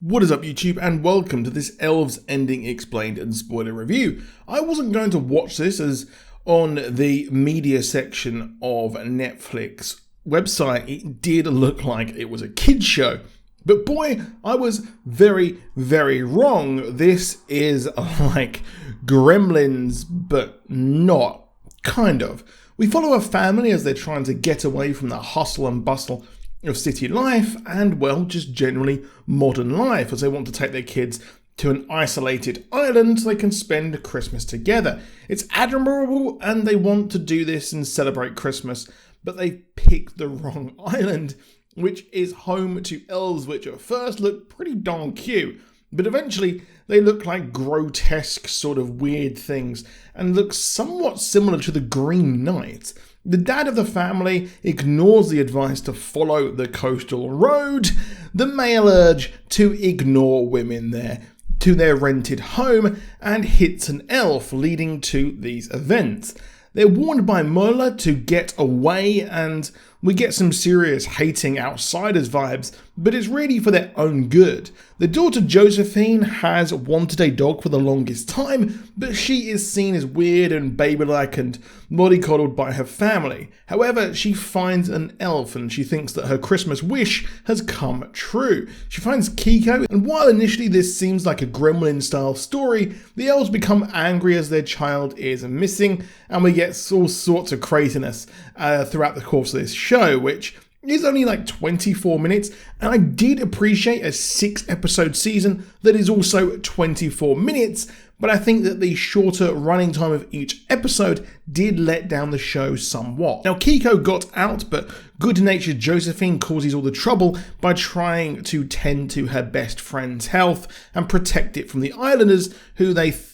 What is up YouTube, and welcome to this Elves ending explained and spoiler review. I wasn't going to watch this as on the media section of Netflix website it did look like it was a kids show. But boy, I was very, very wrong. This is like Gremlins, but not. Kind of. We follow a family as they're trying to get away from the hustle and bustle of city life and, well, just generally modern life as they want to take their kids to an isolated island so they can spend Christmas together. It's admirable and they want to do this and celebrate Christmas, but they picked the wrong island, which is home to elves, which at first look pretty darn cute, but eventually they look like grotesque sort of weird things and look somewhat similar to the Green Knight. The dad of the family ignores the advice to follow the coastal road, the male urge to ignore women there, to their rented home, and hits an elf, leading to these events. They're warned by Mola to get away, and we get some serious hating outsiders vibes, but it's really for their own good. The daughter Josephine has wanted a dog for the longest time, but she is seen as weird and baby-like and mollycoddled by her family. However, she finds an elf and she thinks that her Christmas wish has come true. She finds Kiko, and while initially this seems like a Gremlin-style story, the elves become angry as their child is missing, and we get all sorts of craziness throughout the course of this show, which is only like 24 minutes, and I did appreciate a 6-episode season that is also 24 minutes, but I think that the shorter running time of each episode did let down the show somewhat. Now, Kiko got out, but good-natured Josephine causes all the trouble by trying to tend to her best friend's health and protect it from the islanders, who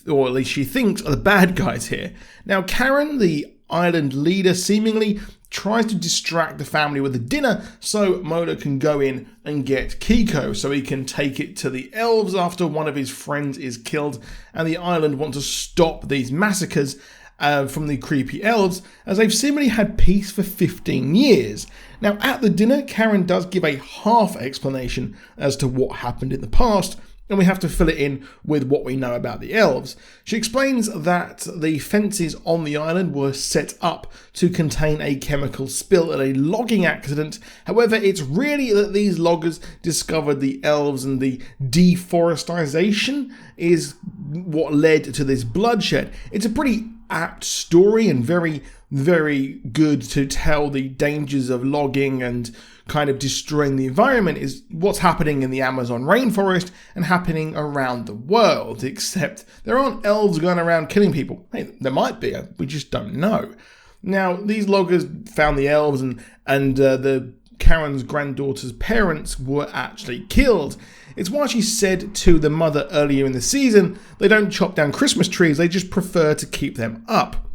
or at least she thinks, are the bad guys here. Now, Karen, the island leader, seemingly tries to distract the family with a dinner so Mola can go in and get Kiko so he can take it to the elves after one of his friends is killed, and the island want to stop these massacres from the creepy elves as they've seemingly had peace for 15 years. Now at the dinner, Karen does give a half explanation as to what happened in the past, and we have to fill it in with what we know about the elves. She explains that the fences on the island were set up to contain a chemical spill at a logging accident. However, it's really that these loggers discovered the elves, and the deforestation is what led to this bloodshed. It's a pretty apt story and very, very good to tell the dangers of logging and kind of destroying the environment is what's happening in the Amazon rainforest and happening around the world, except there aren't elves going around killing people. Hey, there might be, we just don't know. Now, these loggers found the elves, and the Karen's granddaughter's parents were actually killed. It's why she said to the mother earlier in the season, they don't chop down Christmas trees, they just prefer to keep them up.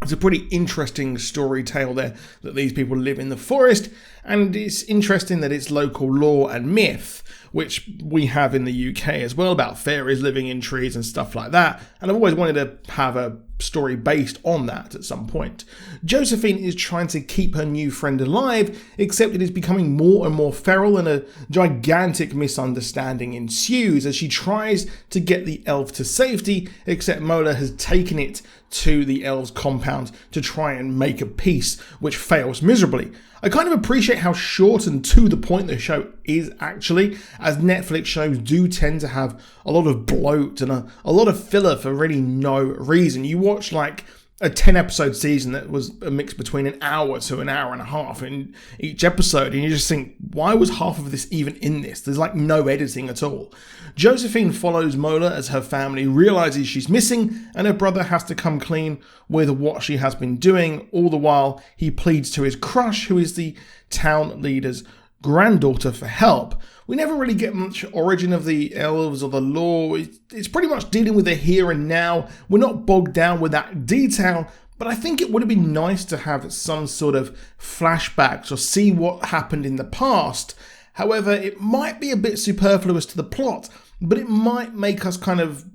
It's a pretty interesting story tale there that these people live in the forest, and it's interesting that it's local lore and myth, which we have in the UK as well, about fairies living in trees and stuff like that, and I've always wanted to have a story based on that at some point. Josephine is trying to keep her new friend alive, except it is becoming more and more feral, and a gigantic misunderstanding ensues as she tries to get the elf to safety, except Mola has taken it to the elves' compound to try and make a peace, which fails miserably. I kind of appreciate how short and to the point the show is actually, as Netflix shows do tend to have a lot of bloat and a lot of filler for really no reason. You watch like a 10-episode season that was a mix between an hour to an hour and a half in each episode, and you just think, why was half of this even in this? There's like no editing at all. Josephine follows Mola as her family realizes she's missing, and her brother has to come clean with what she has been doing. All the while, he pleads to his crush, who is the town leader's granddaughter, for help. We never really get much origin of the elves or the lore. It's pretty much dealing with the here and now. We're not bogged down with that detail, but I think it would have been nice to have some sort of flashbacks or see what happened in the past. However, it might be a bit superfluous to the plot, but it might make us kind of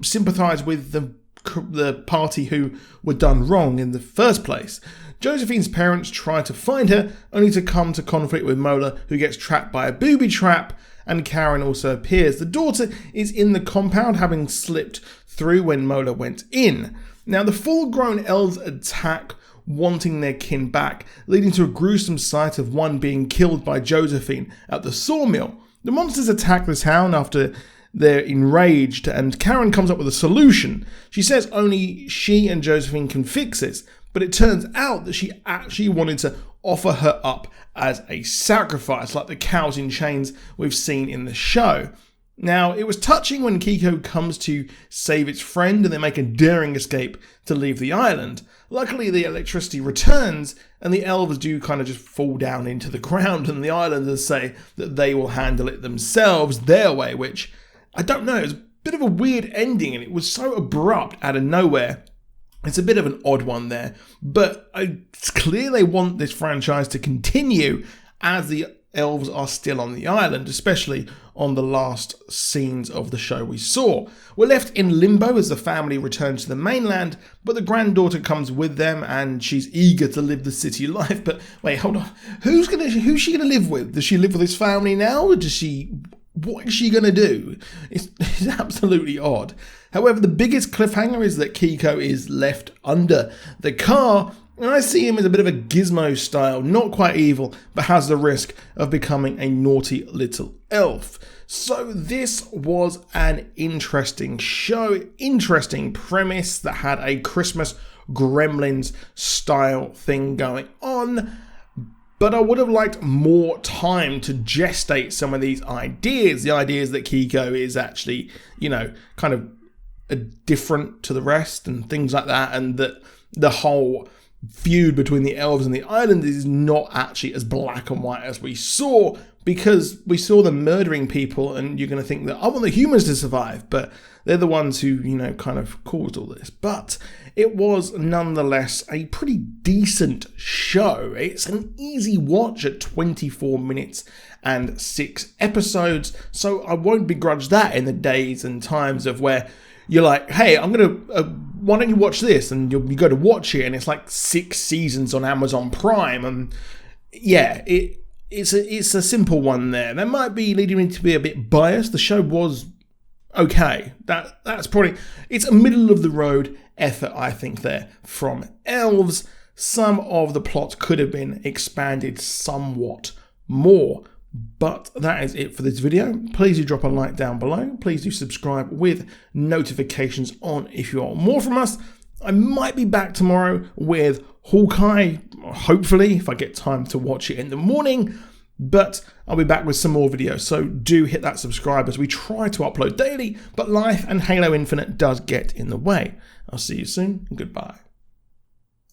sympathise with the party who were done wrong in the first place. Josephine's parents try to find her, only to come to conflict with Mola, who gets trapped by a booby trap, and Karen also appears. The daughter is in the compound, having slipped through when Mola went in. Now, the full-grown elves attack, wanting their kin back, leading to a gruesome sight of one being killed by Josephine at the sawmill. The monsters attack the town after they're enraged, and Karen comes up with a solution. She says only she and Josephine can fix this, but it turns out that she actually wanted to offer her up as a sacrifice, like the cows in chains we've seen in the show. Now, it was touching when Kiko comes to save its friend and they make a daring escape to leave the island. Luckily, the electricity returns and the elves do kind of just fall down into the ground, and the islanders say that they will handle it themselves their way, which, I don't know, it's a bit of a weird ending and it was so abrupt out of nowhere. It's a bit of an odd one there, but it's clear they want this franchise to continue as the elves are still on the island, especially on the last scenes of the show we saw. We're left in limbo as the family returns to the mainland, but the granddaughter comes with them and she's eager to live the city life. But wait, hold on. Who's she gonna live with? Does she live with his family now, or what is she going to do? It's absolutely odd. However, the biggest cliffhanger is that Kiko is left under the car, and I see him as a bit of a Gizmo style, not quite evil, but has the risk of becoming a naughty little elf. So this was an interesting show, interesting premise that had a Christmas Gremlins style thing going on. But I would have liked more time to gestate some of these ideas. The ideas that Kiko is actually, kind of different to the rest and things like that. And that the whole feud between the elves and the islanders is not actually as black and white as we saw. Because we saw them murdering people and you're going to think that I want the humans to survive. But they're the ones who, kind of caused all this. But it was nonetheless a pretty decent show. It's an easy watch at 24 minutes and 6 episodes. So I won't begrudge that in the days and times of where you're like, hey, I'm going to, why don't you watch this? And you go to watch it and it's like 6 seasons on Amazon Prime. And yeah, it's a simple one there. That might be leading me to be a bit biased. The show was okay. That's probably, it's a middle of the road effort, I think, there from Elves. Some of the plot could have been expanded somewhat more. But that is it for this video. Please do drop a like down below. Please do subscribe with notifications on if you want more from us. I might be back tomorrow with Hawkeye, hopefully, if I get time to watch it in the morning. But I'll be back with some more videos, so do hit that subscribe as we try to upload daily, but life and Halo Infinite does get in the way. I'll see you soon, and goodbye.